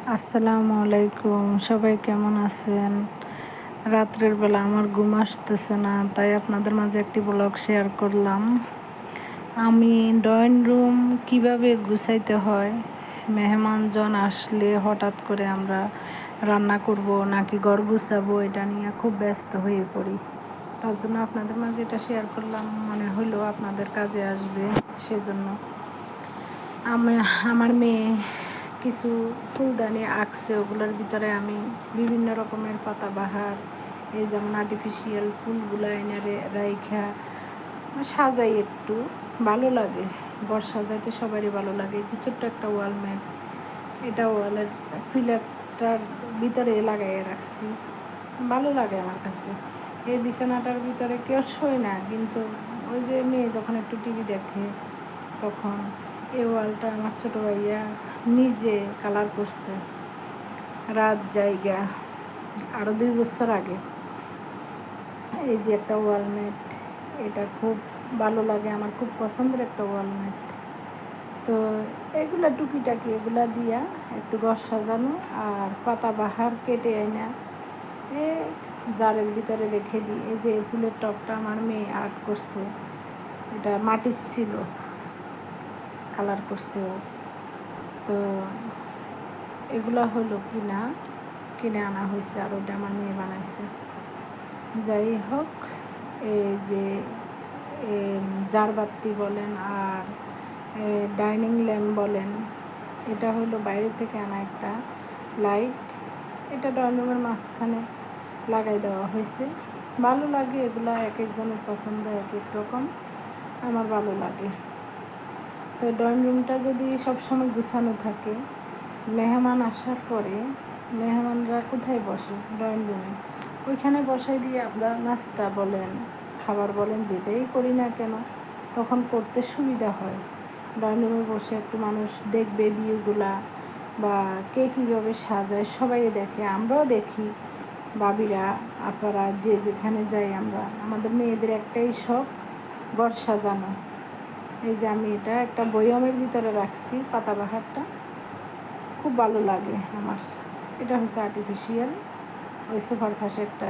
আসসালামু আলাইকুম, সবাই কেমন আছেন? রাত্রের বেলা আমার ঘুম আসতেছে না, তাই আপনাদের মাঝে একটি ব্লগ শেয়ার করলাম। আমি ড্রয়িং রুম কিভাবে গুছাইতে হয়, মেহমানজন আসলে হঠাৎ করে আমরা রান্না করব নাকি ঘর গুছাবো, এটা নিয়ে খুব ব্যস্ত হয়ে পড়ি। তার জন্য আপনাদের মাঝে এটা শেয়ার করলাম, মনে হলো আপনাদের কাজে আসবে সেজন্য। আমার মেয়ে কিছু ফুলদানি আঁকছে, ওগুলোর ভিতরে আমি বিভিন্ন রকমের পাতাবাহার, এই যেমন আর্টিফিশিয়াল ফুলগুলো এনে রাইখা সাজাই, একটু ভালো লাগে। ঘর সাজাইতে সবারই ভালো লাগে। যে ছোট্ট একটা ওয়ালমেট, এটা ওয়ালের পিলারটার ভিতরে লাগাইয়ে রাখছি, ভালো লাগে আমার কাছে। এই বিছানাটার ভিতরে কেউ শোয় না, কিন্তু ওই যে মেয়ে যখন একটু টিভি দেখে তখন এই ওয়ালটা আমার ছোটো ভাইয়া নিজে কালার করছে, রাত জায়গা আরও 2 বছর আগে। এই যে একটা ওয়ালমেট, এটা খুব ভালো লাগে, আমার খুব পছন্দের একটা ওয়ালমেট। তো এগুলা টুকিটাকি এগুলা দিয়া একটু ঘর সাজানো, আর পাতাবাহার কেটে আইনা এ জারের ভিতরে রেখে দিই। এই যে ফুলের টবটা আমার মেয়ে আর্ট করছে, এটা মাটির ছিল, কালার করছে ও। তো এগুলা হলো কিনে আনা হয়েছে, আর ওটা আমার মেয়ে বানাইছে। যাই হোক, এই যে জারবাতি বলেন আর ডাইনিং ল্যাম্প বলেন, এটা হলো বাইরে থেকে আনা একটা লাইট। এটা ড্রয়িং রুমের মাঝখানে লাগাই দেওয়া হয়েছে। ভালো লাগে এগুলা, এক একজনের পছন্দ এক এক রকম, আমার ভালো লাগে। তো ড্রয়িং রুমটা যদি সবসময় গুছানো থাকে, মেহমান আসার পরে মেহমানরা কোথায় বসে? ড্রয়িং রুমে। ওইখানে বসাই দিয়ে আমরা নাস্তা বলেন, খাবার বলেন, যেটাই করি না কেন তখন করতে সুবিধা হয়। ড্রয়িং রুমে বসে একটু মানুষ দেখবে ভিউগুলা, বা কে কীভাবে সাজায় সবাই দেখে, আমরাও দেখি, বাবিরা আপারা যে যেখানে যাই আমরা। আমাদের মেয়েদের একটাই শখ, ঘর সাজানো। এই যে আমি এটা একটা বয়মের ভিতরে রাখছি, পাতাবাহারটা খুব ভালো লাগে আমার। এটা হচ্ছে আর্টিফিশিয়াল, ওই সোফার পাশে একটা